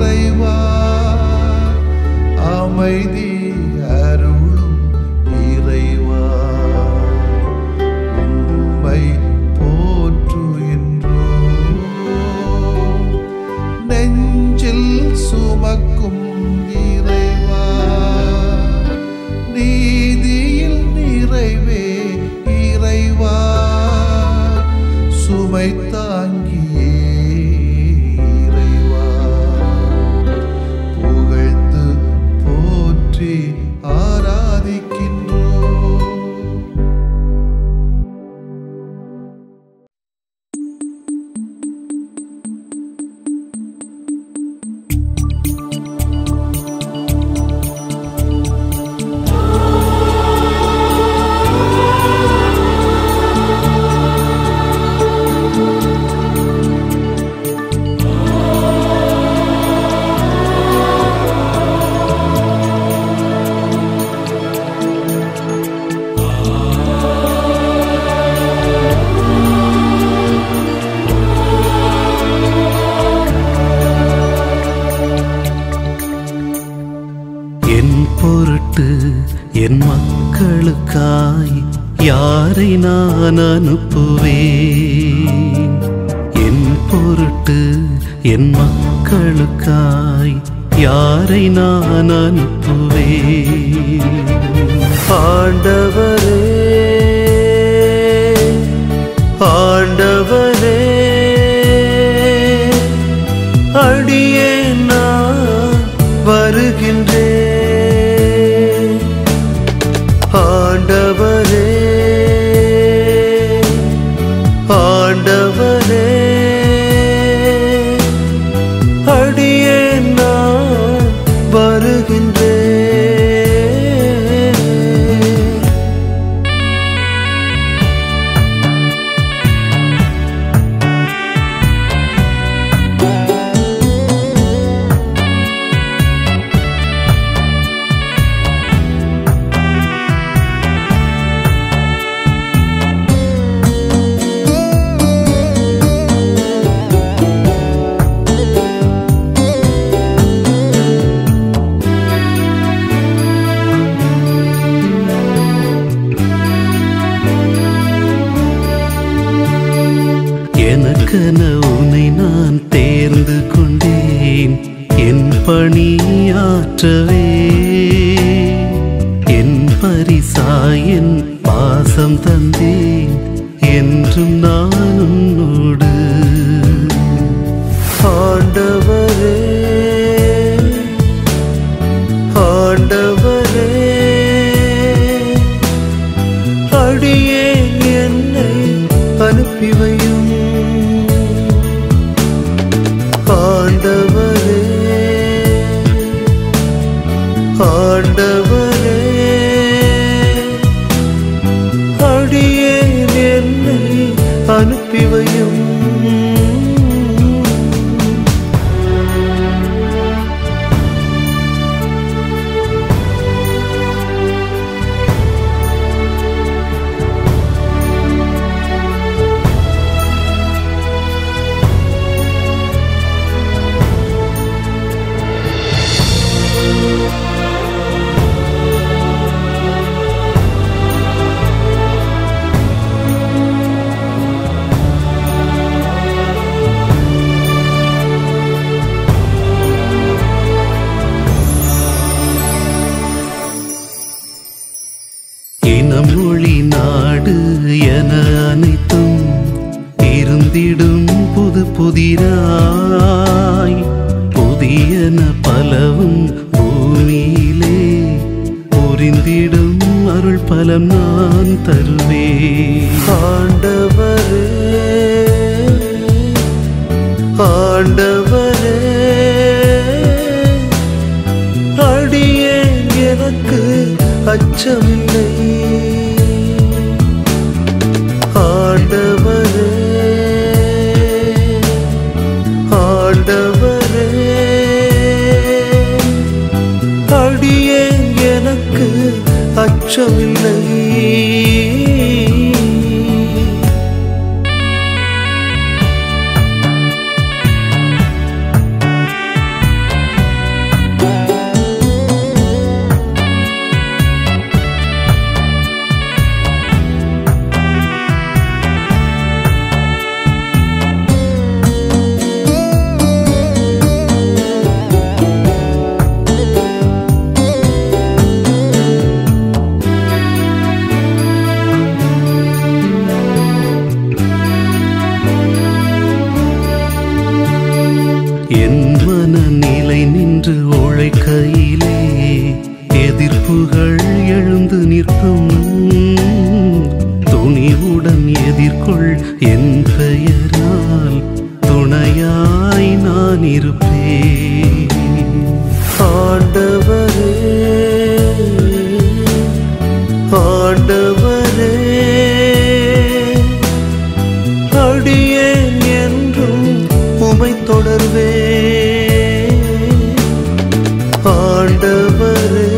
இறைவா அமைதி அருளும் இறைவா உம்மை போற்றுகின்றோம். நெஞ்சில் சுமக்கும் இறைவா நீதியில் நிறைவே இறைவா சுமை தாங்கியே இறைவா புகழ்ந்து போற்றி ஆராதிக்கின்றோம். என் மக்களுக்காய் யாரை நான் அனுப்புவேன்? என் பொருட்டு என் மக்களுக்காய் யாரை நான் அனுப்புவேன்? ஆண்டவரே ஆண்டவரே அடியே நான் வருகின்றேன். ஆண்டவரே ஆண்டவரே அடியே நான் வருகின்றேன். எனக்கென உன்னை நான் தேர்ந்து கொண்டேன், என் பணியாற்றவே. என் பரிசாய் என் பாசம் தந்தேன், என்றும் நான் உன்னோடு. ஆண்டவரே ஆண்டவரே அடியேன் என்னை அனுப்பி வையும். ஆண்டவரே ஆண்டவரே அடியேன் என்னை அனுப்பி வையும். மொழி நாடு என அனைத்தும் இருந்திடும் புது புதிராய், புதியன பலவும் பூமியிலே புரிந்திடும் அருள் பலம் நான் தருவேன். ஆண்டவரே ஆண்டவரே அடியேன் எனக்கு அச்சமில்லை. ஆண்டவரே ஆண்டவரே அடியேன் எனக்கு அச்சமில்லை. என நிலை நின்று உழைக்கையிலே எதிர்ப்புகள் எழுந்து நிற்கும். துணிவுடன் எதிர்கொள், என் பெயரால் துணையாய் நான் இருப்பேன். ஆண்டவரே, ஆண்டவரே, அடியேன் என்றும் உமை தொடர்வேன். ஆண்டவரே,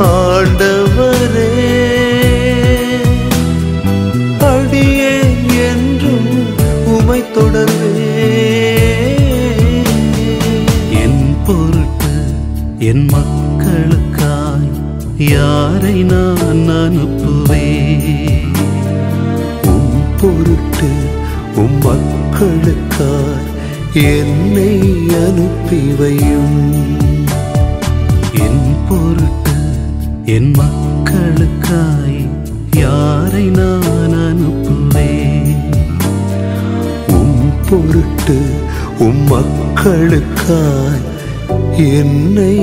ஆண்டவரே, அடியேன் என்றும் உமை தொடர்வேன். என் பொருட்டு என் மக்களுக்காய் யாரை நான் அனுப்புவேன்? உம் பொருட்டு உம் மக்களுக்காய் என்னை அனுப்பி வையும். என் பொருட்டு என் மக்களுக்காய் யாரை நான் அனுப்புவேன்? உம் பொருட்டு உம் மக்களுக்காய் என்னை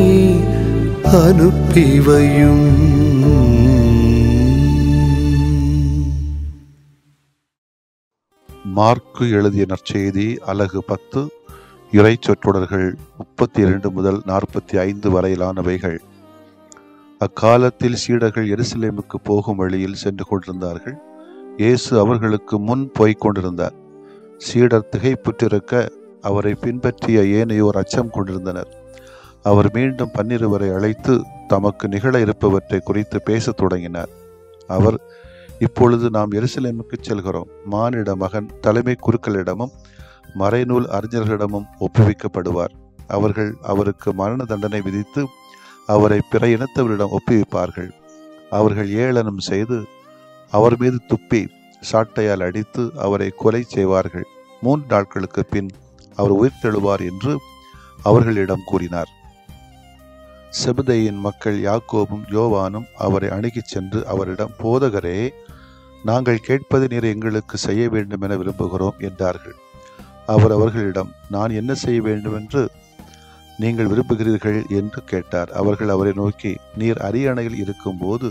அனுப்பி வையும். மார்க்கு எழுதிய நற்செய்தி அலகு 10 இறை சொற்றொடர்கள் 32 முதல் 45 வரையிலானவைகள். அக்காலத்தில் சீடர்கள் எருசலேமுக்கு போகும் வழியில் சென்று கொண்டிருந்தார்கள். இயேசு அவர்களுக்கு முன் போய்க் கொண்டிருந்தார். சீடர் திகைப்புற்றிருக்க அவரை பின்பற்றிய ஏனையோர் அச்சம் கொண்டிருந்தனர். அவர் மீண்டும் 12 அழைத்து தமக்கு நிகழ இருப்பவற்றை குறித்து பேசத் தொடங்கினார். அவர், இப்பொழுது நாம் எருசலேமுக்கு செல்கிறோம். மானிட மகன் தலைமை குருக்களிடமும் மறைநூல் அறிஞர்களிடமும் ஒப்புவிக்கப்படுவார். அவர்கள் அவருக்கு மரண தண்டனை விதித்து அவரை பிற இனத்தவரிடம் ஒப்புவிப்பார்கள். அவர்கள் ஏளனம் செய்து அவர் மீது துப்பி சாட்டையால் அடித்து அவரை கொலை செய்வார்கள். 3 நாட்களுக்கு பின் அவர் உயிர்த்தெழுவார் என்று அவர்களிடம் கூறினார். செபதேயின் மக்கள் யாக்கோபும் யோவானும் அவரை அணுகிச் சென்று அவரிடம், போதகரே, நாங்கள் கேட்பது நீர் எங்களுக்கு செய்ய வேண்டும் என விரும்புகிறோம் என்றார்கள். அவர் அவர்களிடம், நான் என்ன செய்ய வேண்டும் என்று நீங்கள் விரும்புகிறீர்கள் என்று கேட்டார். அவர்கள் அவரை நோக்கி, நீர் அரியணையில் இருக்கும்போது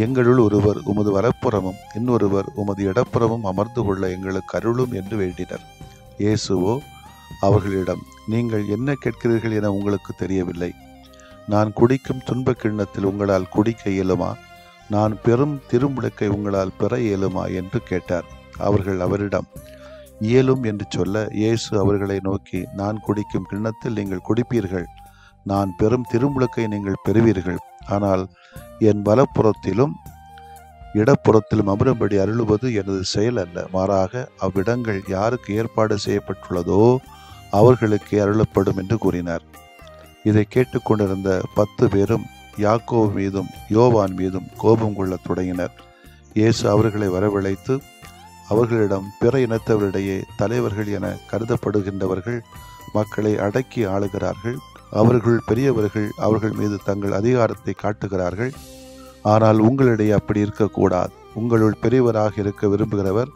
எங்களுள் ஒருவர் உமது வலப்புறமும் இன்னொருவர் உமது இடப்புறமும் அமர்ந்து கொள்ள எங்களுக்கு அருளும் என்று வேண்டினர். இயேசுவோ அவர்களிடம், நீங்கள் என்ன கேட்கிறீர்கள் என உங்களுக்கு தெரியவில்லை. நான் குடிக்கும் துன்பக் கிண்ணத்தில் உங்களால் குடிக்க இயலுமா? நான் பெரும் திருமுழுக்கை உங்களால் பெற இயலுமா என்று கேட்டார். அவர்கள் அவரிடம், இயலும் என்று சொல்ல, இயேசு அவர்களை நோக்கி, நான் குடிக்கும் கிண்ணத்தில் நீங்கள் குடிப்பீர்கள், நான் பெரும் திருமுழுக்கை நீங்கள் பெறுவீர்கள். ஆனால் என் வலப்புறத்திலும் இடப்புறத்திலும் அமரும்படி அருளுவது எனது செயல் அல்ல, மாறாக அவ்விடங்கள் யாருக்கு ஏற்பாடு செய்யப்பட்டுள்ளதோ அவர்களுக்கு அருளப்படும் என்று கூறினார். இதை கேட்டுக்கொண்டிருந்த 10 பேரும் யாக்கோபு மீதும் யோவான் மீதும் கோபம் கொள்ளத் தொடங்கினர். இயேசு அவர்களை வரவழைத்து அவர்களிடம், பிற இனத்தவரிடையே தலைவர்கள் என கருதப்படுகின்றவர்கள் மக்களை அடக்கி ஆளுகிறார்கள். அவர்கள் பெரியவர்கள் அவர்கள் மீது தங்கள் அதிகாரத்தை காட்டுகிறார்கள். ஆனால் உங்களிடையே அப்படி இருக்கக்கூடாது. உங்களுள் பெரியவராக இருக்க விரும்புகிறவர்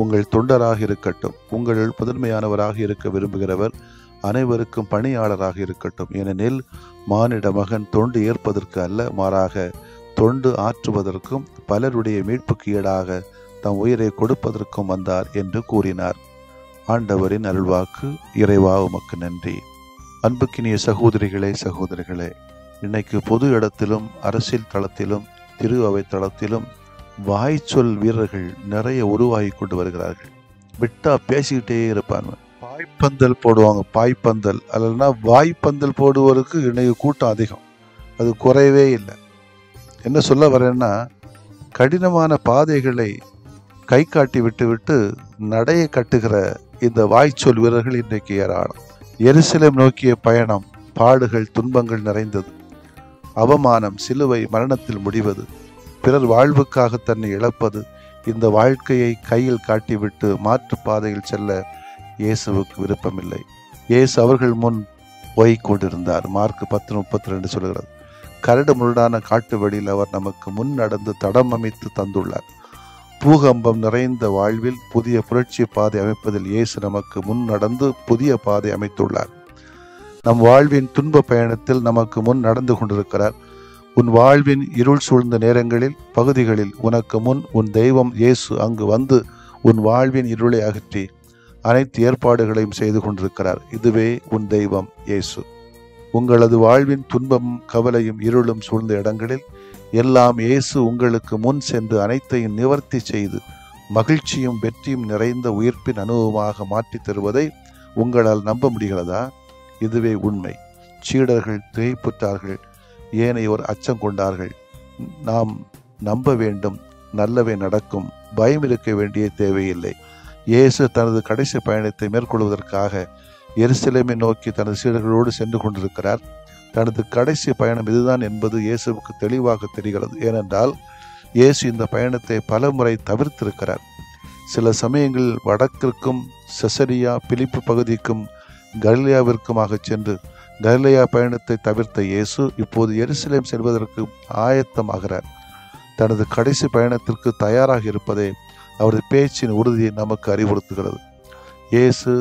உங்கள் தொண்டராக இருக்கட்டும். உங்களுள் முதன்மையானவராக இருக்க விரும்புகிறவர் அனைவருக்கும் பணியாளராக இருக்கட்டும். ஏனெனில் மானிட மகன் தொண்டு ஏற்பதற்கு அல்ல, மாறாக தொண்டு ஆற்றுவதற்கும் பலருடைய மீட்புக்கு ஈடாக தம் உயிரை கொடுப்பதற்கும் வந்தார் என்று கூறினார். ஆண்டவரின் அருள்வாக்கு. இறைவா உமக்கு நன்றி. அன்புக்கினிய சகோதரிகளே, சகோதரிகளே, இன்னைக்கு பொது இடத்திலும் அரசியல் தளத்திலும் திரு அவை தளத்திலும் வாய்ச்சொல் வீரர்கள் நிறைய உருவாகி கொண்டு வருகிறார்கள். விட்டா பேசிக்கிட்டே இருப்பாங்க. பாய்ப்பந்தல் போடுவாங்க. பாய்ப்பந்தல் அல்லனா வாய்ப்பந்தல் போடுவதற்கு இன்னைக்கு கூட்டம் அதிகம், அது குறையவே இல்லை. என்ன சொல்ல வரேன்னா, கடினமான பாதைகளை கை காட்டி விட்டு நடையை கட்டுகிற இந்த வாய்ச்சொல் வீரர்கள் இன்றைக்கு ஏராளம். எருசலேம் நோக்கிய பயணம் பாடுகள் துன்பங்கள் நிறைந்தது. அவமானம், சிலுவை, மரணத்தில் முடிவது, பிறர் வாழ்வுக்காக தன்னை இழப்பது, இந்த வாழ்க்கையை கையில் காட்டிவிட்டு மாற்று பாதையில் செல்ல இயேசுவுக்கு விருப்பமில்லை. இயேசு அவர்கள் முன் போய்க் கொண்டிருந்தார். மார்க் 10:32 சொல்கிறது. கரடு முரடான காட்டு வழியில் அவர் நமக்கு முன் நடந்து தடம் அமைத்து தந்துள்ளார். பூகம்பம் நிறைந்த வாழ்வில் புதிய புரட்சி பாதை அமைப்பதில் இயேசு நமக்கு முன் நடந்து புதிய பாதை அமைத்துள்ளார். நம் வாழ்வின் துன்ப பயணத்தில் நமக்கு முன் நடந்து கொண்டிருக்கிறார். உன் வாழ்வின் இருள் சூழ்ந்த நேரங்களில் பகுதிகளில் உனக்கு முன் உன் தெய்வம் இயேசு அங்கு வந்து உன் வாழ்வின் இருளை அகற்றி அனைத்து ஏற்பாடுகளையும் செய்து கொண்டிருக்கிறார். இதுவே உன் தெய்வம் இயேசு. உங்களது வாழ்வின் துன்பமும் கவலையும் இருளும் சூழ்ந்த இடங்களில் எல்லாம் இயேசு உங்களுக்கு முன் சென்று அனைத்தையும் நிவர்த்தி செய்து மகிழ்ச்சியும் வெற்றியும் நிறைந்த உயிர்ப்பின் அனுபவமாக மாற்றி தருவதை உங்களால் நம்ப முடிகிறதா? இதுவே உண்மை. சீடர்கள் திகைப்புற்றார்கள், ஏனையோர் அச்சம் கொண்டார்கள். நாம் நம்ப வேண்டும், நல்லவே நடக்கும், பயம் இருக்க வேண்டிய தேவையில்லை. இயேசு தனது கடைசி பயணத்தை மேற்கொள்வதற்காக எருசலேமை நோக்கி தனது சீடர்களோடு சென்று கொண்டிருக்கிறார். தனது கடைசி பயணம் இதுதான் என்பது இயேசுவுக்கு தெளிவாக தெரிகிறது. ஏனென்றால் இயேசு இந்த பயணத்தை பல முறை தவிர்த்திருக்கிறார். சில சமயங்களில் வடக்கிற்கும் செசரியா பிலிப்பு பகுதிக்கும் கலிலேயாவிற்குமாக சென்று கலிலேயா பயணத்தை தவிர்த்த இயேசு இப்போது எருசலேம் செல்வதற்கு ஆயத்தமாகிறார். தனது கடைசி பயணத்திற்கு தயாராக இருப்பதே அவரது பேச்சின் உறுதியை நமக்கு அறிவுறுத்துகிறது. இயேசு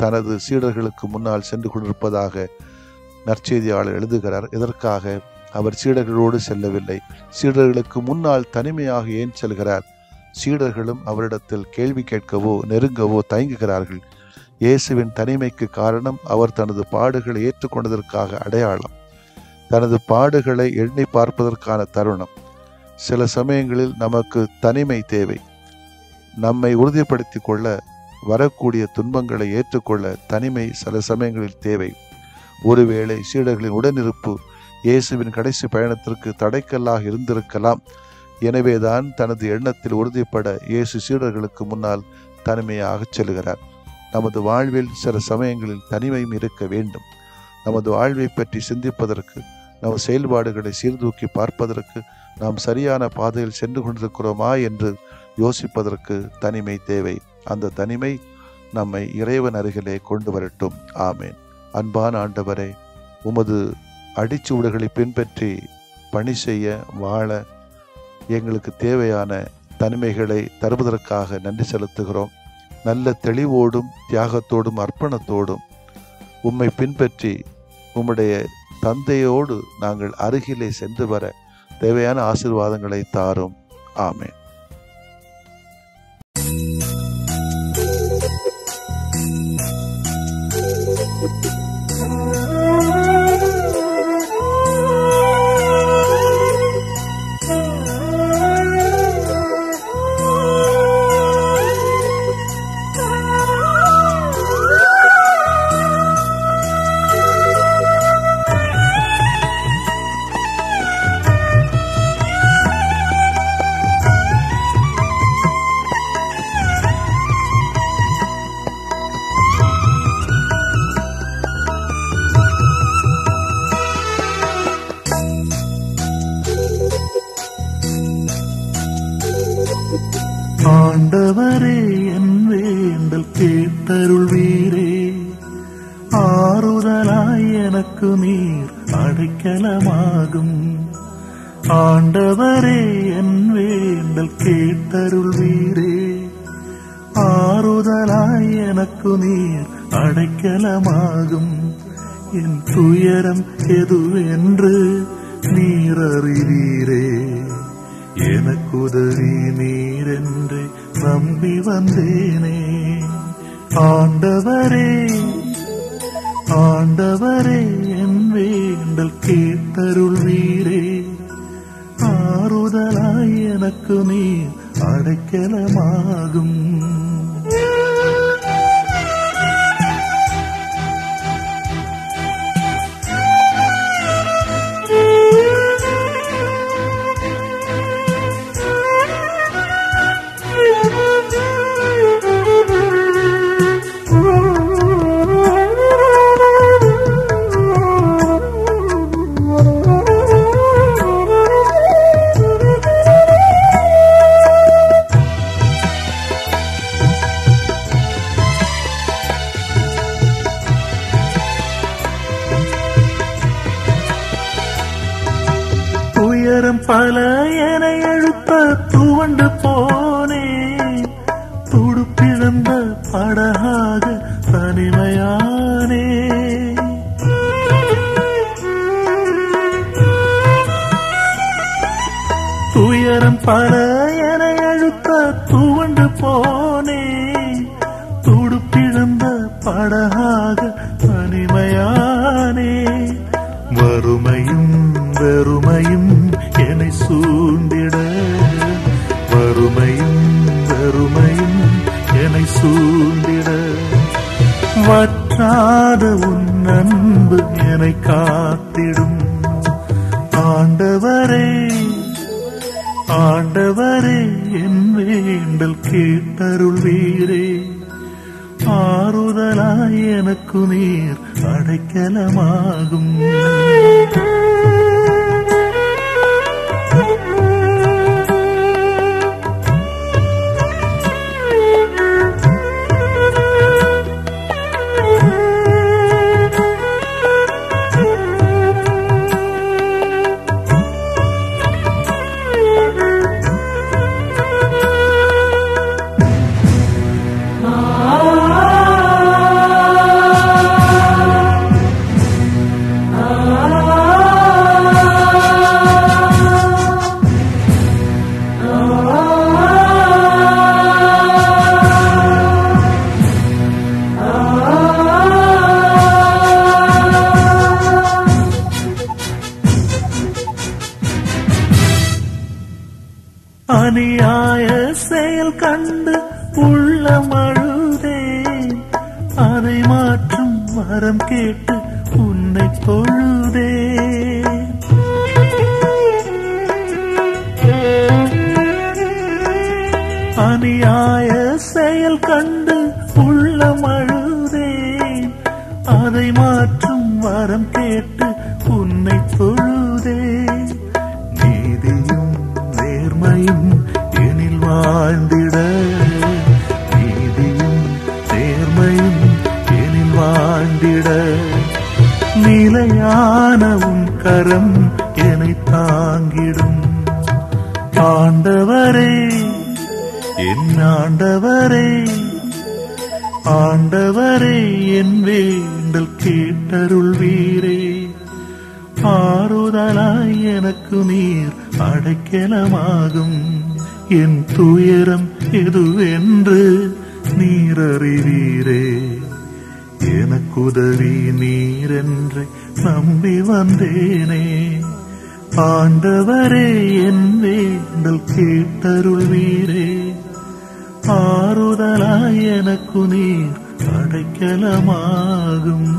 தனது சீடர்களுக்கு முன்னால் சென்று கொண்டிருப்பதாக நற்செய்தியாளர் எழுதுகிறார். இதற்காக அவர் சீடர்களோடு செல்லவில்லை. சீடர்களுக்கு முன்னால் தனிமையாக ஏன் செல்கிறார்? சீடர்களும் அவரிடத்தில் கேள்வி கேட்கவோ நெருங்கவோ தயங்குகிறார்கள். இயேசுவின் தனிமைக்கு காரணம் அவர் தனது பாடுகளை ஏற்றுக்கொண்டதற்காக அடையாளம், தனது பாடுகளை எண்ணி பார்ப்பதற்கான தருணம். சில சமயங்களில் நமக்கு தனிமை தேவை. நம்மை உறுதிப்படுத்தி கொள்ள, வரக்கூடிய துன்பங்களை ஏற்றுக்கொள்ள தனிமை சில சமயங்களில் தேவை. ஒருவேளை சீடர்களின் உடனிருப்பு இயேசுவின் கடைசி பயணத்திற்கு தடைக்கல்லாக இருந்திருக்கலாம். எனவேதான் தனது எண்ணத்தில் உறுதிப்பட இயேசு சீடர்களுக்கு முன்னால் தனிமையாக செல்கிறார். நமது வாழ்வில் சில சமயங்களில் தனிமையும் இருக்க வேண்டும். நமது வாழ்வை பற்றி சிந்திப்பதற்கு, நமது செயல்பாடுகளை சீர்தூக்கி பார்ப்பதற்கு, நாம் சரியான பாதையில் சென்று கொண்டிருக்கிறோமா என்று யோசிப்பதற்கு தனிமை தேவை. அந்த தனிமை நம்மை இறைவன் அருகிலே கொண்டு வரட்டும். ஆமேன். அன்பான ஆண்டவரே, உமது அடிச்சுவடுகளை பின்பற்றி பணி செய்ய வாழ எங்களுக்கு தேவையான தனிமைகளை தருவதற்காக நன்றி செலுத்துகிறோம். நல்ல தெளிவோடும் தியாகத்தோடும் அர்ப்பணத்தோடும் உம்மை பின்பற்றி உம்முடைய தந்தையோடு நாங்கள் அருகிலே சென்று வர தேவையான ஆசீர்வாதங்களை தாரும். ஆமேன். ஆண்டவரே, என் வேண்டல் கேட்டருள்வீரே. ஆறுதலாய் எனக்கு நீர் அடைக்கலமாகும். ஆண்டவரே, என் வேண்டல் கேட்டருள்வீரே. ஆறுதலாய் எனக்கு நீர் அடைக்கலமாகும். என் துயரம் எதுவென்று நீர் அறிவீரே. எனக்குதவி நீரென்று நம்பி வந்தேனே. ஆண்டவரே, ஆண்டவரே, என் வேண்டல் கேட்டருள்வீரே. ஆறுதலாய் எனக்கு நீர் அடைக்கலமாகும். பல என எழுப்ப துவண்டு போனே. படகாக தனிமையானே. துயரம் பல என அழுத்த துவண்டு போனே. துடுப்பிழந்த படகாக தனிமையானே. வறுமையும் வெறுமையும் என்னை சூழ்ந்திட, வறுமையும் வெறுமையும் என்னை சூழ்ந்திட, வற்றாத உன் அன்பு என்னை காத்திடும். ஆண்டவரே ஆண்டவரே என் வேண்டல் கேட்டருள்வீரே. ஆறுதலாய் எனக்கு நீர் அடைக்கலமாகும். அநியாய செயல் கண்டு உள்ளம் அழுதேன். அதை மாற்றும் வரம் கேட்டு உன்னை தொழுதேன். அநியாய செயல் கண்டு உள்ளம் அழுதேன். அதை மாற்றும் வரம் கேட்டு உன்னை தொழுதேன். நீதியும் நேர்மையும் எனில் வாழ்ந்திட, நீதியும் நேர்மையும் எனில் வாழ்ந்திட, நிலையான உன் கரம் என்னை தாங்கிடும். ஆண்டவரே என் ஆண்டவரே, ஆண்டவரே என் வேண்டல் கேட்டருள்வீரே. ஆறுதலாய் எனக்கு நீர் அடைக்கலமாகும். என் துயரம் எதுவென்று நீர் அறிவீரே. எனக்குதவி நீரென்று நம்பி வந்தேனே. ஆண்டவரே என் வேண்டல் கேட்டருள்வீரே. ஆறுதலாய் எனக்கு நீர் அடைக்கலமாகும்.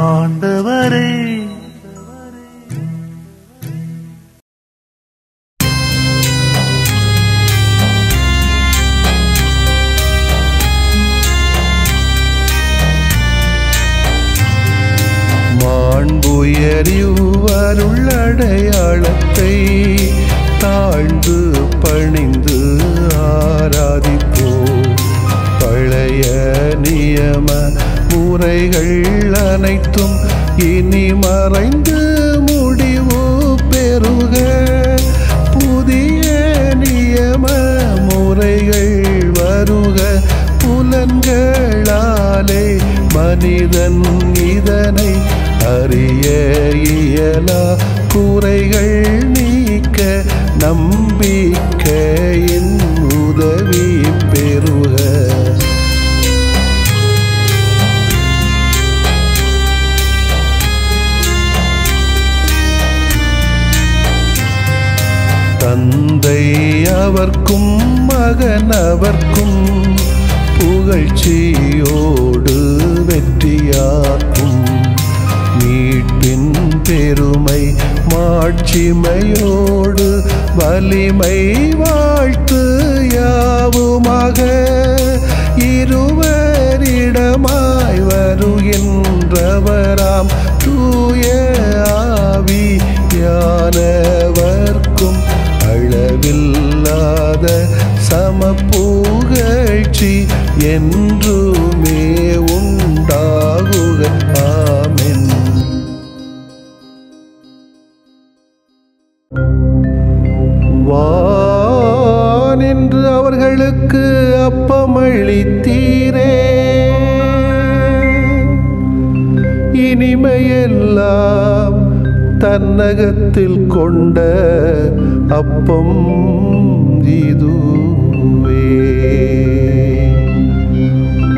ஆண்டவரே மாண்புயரிவருள்ளடையாளத்தை தாழ்ந்து பணிந்து ஆராதிப்போம். பழைய நியம முறைகள் அனைத்தும் இனி மறைந்து முடிவு பெறுக. புதிய நியம முறைகள் வருக. புலன்களாலே மனிதன் இதனை அறிய இயலா. குறைகள் நீக்க நம்பிக்கையின் உதவி பெறுக. தந்தை அவர்க்கும் மகன் அவர்க்கும் புகழ்ச்சியோடு வெற்றியாக்கும். மீட்பின் பெருமை மாட்சிமையோடு வலிமை வாழ்த்து யாவுமாக. இருவரிடமாய் வருகின்றவராம் தூய ஆவியானவர்க்கும் அளவில்லாத சமப்புகழ்ச்சி என்றுமே உண்டாகுக. ஆமென். வானின்று அவர்களுக்கு அப்பமளித்தீரே, இனிமையெல்லாம் தன்னகத்தில் கொண்ட அப்பம் இதுவே.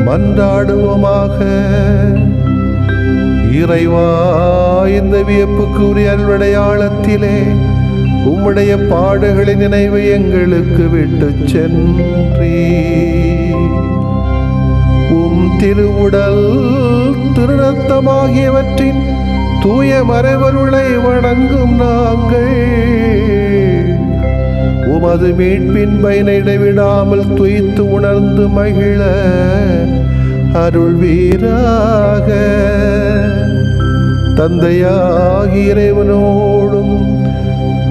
மன்றாடுவோமாக. இறைவா, இந்த வியப்புக்குரிய அருளடையாளத்திலே உம்முடைய பாடுகளின் நினைவு எங்களுக்கு விட்டு சென்றீ. உம் திருவுடல் திருநத்தமாகியவற்றின் தூய மறைபொருளை வணங்கும் நாங்கள் உமது மீட்பின் பயனை இடைவிடாமல் துய்த்து உணர்ந்து மகிழ அருள்வீராக. தந்தையாகிய இறைவனோடும்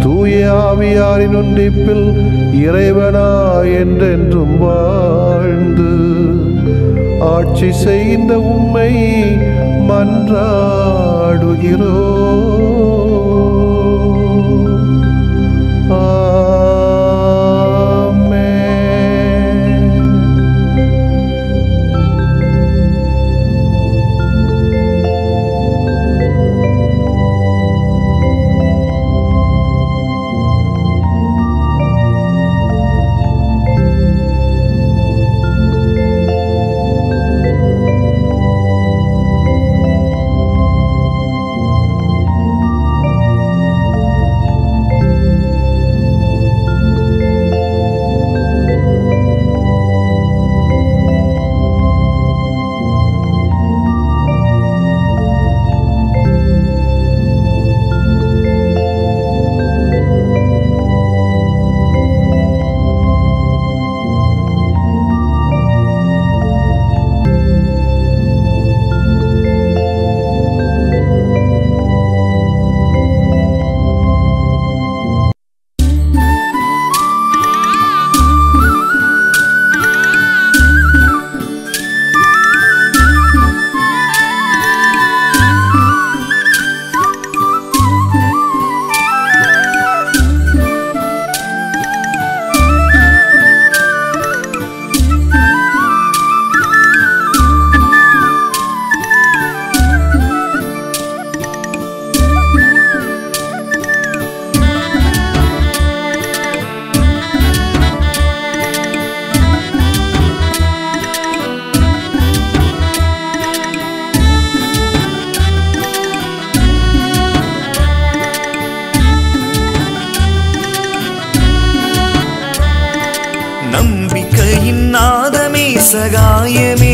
தூய ஆவியாரின் ஒன்றிப்பில் இறைவனா என்றென்றும் வாழ்ந்து ஆட்சி செய்த உம்மை மன்றாடுகிறோம். சகாயமே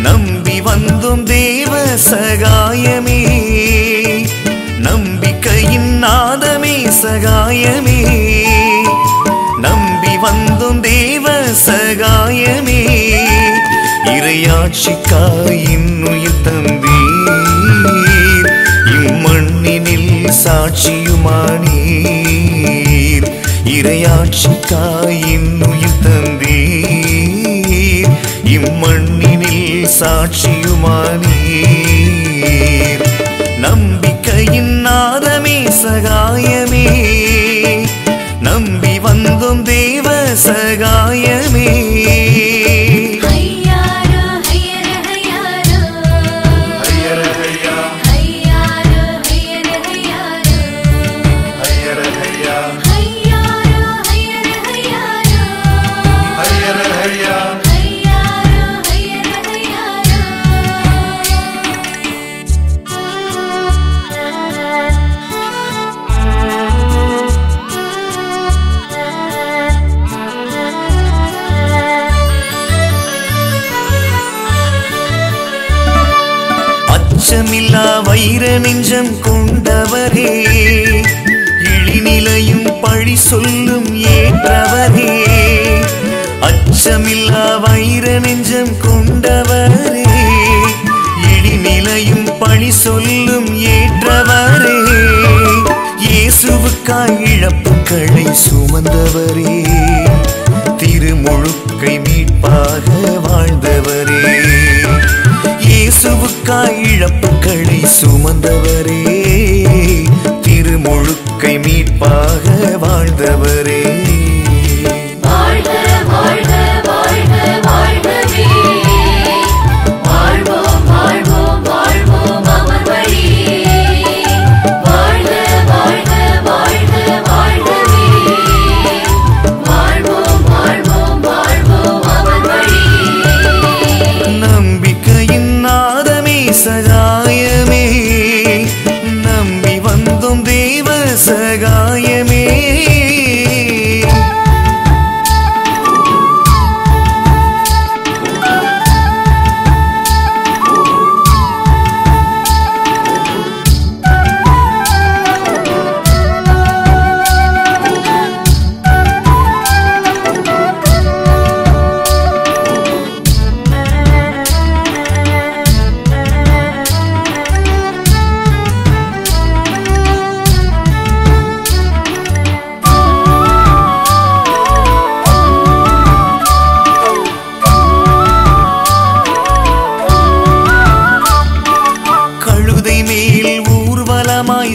நம்பி வந்தும் தேவ சகாயமே, நம்பிக்கையின் நாதமே சகாயமே, நம்பி வந்தும் தேவ சகாயமே, இறையாட்சிக்காய் இன்னுயிர் தந்தீர், இம்மண்ணினில் சாட்சியுமானீர், இறையாட்சிக்காய் இன்னுயிர் தந்தீர், இம்மண்ணினில் சாட்சியுமானீர், நம்பிக்கையின் நாதமே சகாயமே, நம்பி வந்தும் தேவ சகாயமே. அச்சமில்லா வைர நெஞ்சம் கொண்டவரே, இழிநிலையும் பழி சொல்லும் ஏற்றவரே, அச்சமில்லா வைர நெஞ்சம் கொண்டவரே, இழிநிலையும் பழி சொல்லும் ஏற்றவரே, இயேசுவுக்காய் இழப்புக்களை சுமந்தவரே, திருமுழுக்கை மீட்பாக வாழ்ந்தவரே, இயேசுவுக்காய் இழப்புக்களை சுமந்தவரே, திருமுழுக்கை வாழ்ந்தவரே. வாழ்க வாழ்க வாழ்க வாழ்கவே, வாழ்வோம் வாழ்வோம் வாழ்வோம் அவர் வழியே. வாழ்க வாழ்க வாழ்க வாழ்கவே, வாழ்வோம் வாழ்வோம் வாழ்வோம் அவர் வழியே. நம்பிக்கையின் நாதமே சகாயமே, நம்பி வந்தோம் தேவ சகாயமே.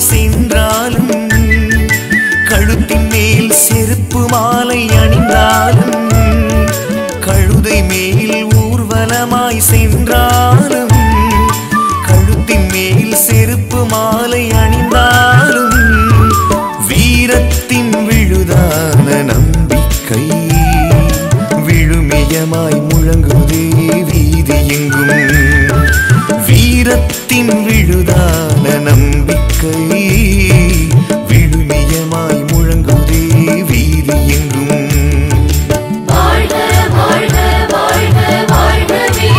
சென்றாலும் கழுத்தின் மேல் செருப்பு மாலை அணிந்தாலும், கழுதை மேல் ஊர்வலமாய் சென்றாலும் கழுத்தின் மேல் செருப்பு மாலை அணிந்தாலும், வீரத்தின் விழுதான நம்பிக்கை விழுமியமாய் முழங்குதே வீதி எங்கும். வீரத்தின் விழுதான நம்பிக்கை விழுமியமாய் முழங்குதே வீதி எங்கும். வாழ்க வாழ்க வாழ்க வாழ்கவே,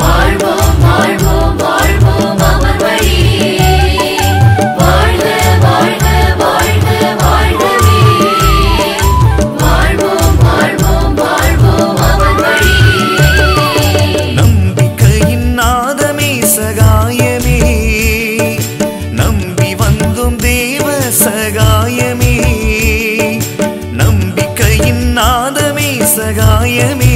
வாழ்வோம் வாழ்வோம் வாழ்வோம் அவர் வழியே. வாழ்க வாழ்க வாழ்க வாழ்கவே, வாழ்வோம் வாழ்வோம் வாழ்வோம் அவர் வழியே. நம்பிக்கையின் நாதமே சகாயமே, நம்பி வந்தோம் தேவ சகாயமே. நம்பிக்கையின் நாதமே சகாயமே,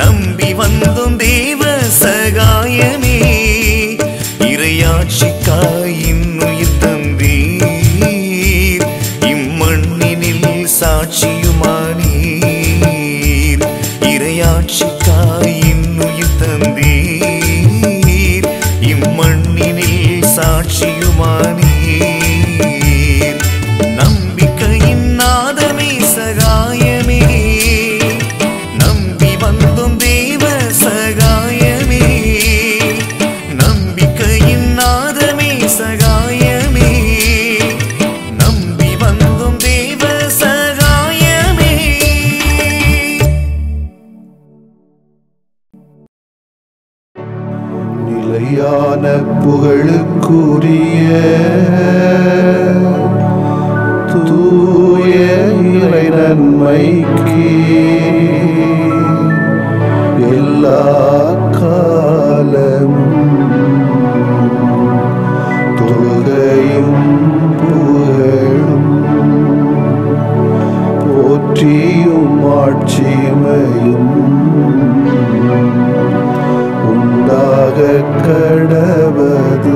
நம்பி வந்தோம் தேவ சகாயமே. இறையாட்சிக்காய் இன்னுயிர் தந்தீர், இம்மண்ணினில் சாட்சியுமானீர். இறையாட்சிக்காய் இன்னுயிர் தந்தீர், இம்மண்ணினில் சாட்சியுமானீர். நம்பிக்கையின் நாதமே சகாயமே, நம்பி வந்தோம் தேவ சகாயமே. நம்பிக்கையின் நாதமே சகாயமே, நம்பி வந்தோம் தேவ சகாயமே. நிலையான புகழுக்குரிய தூய இறை நன்மைக்கு எல்லா காலமும் தொழுகையும் புகழும் போற்றியும் ஆட்சிமையும் உண்டாக கடவது.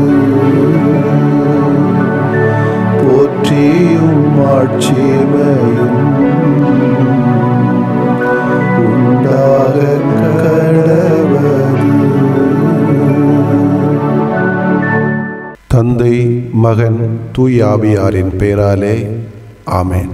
போற்றியும் ஆட்சிமையும் உண்டாக கடவது. தந்தை மகன் தூய ஆவியாரின் பெயராலே ஆமென்.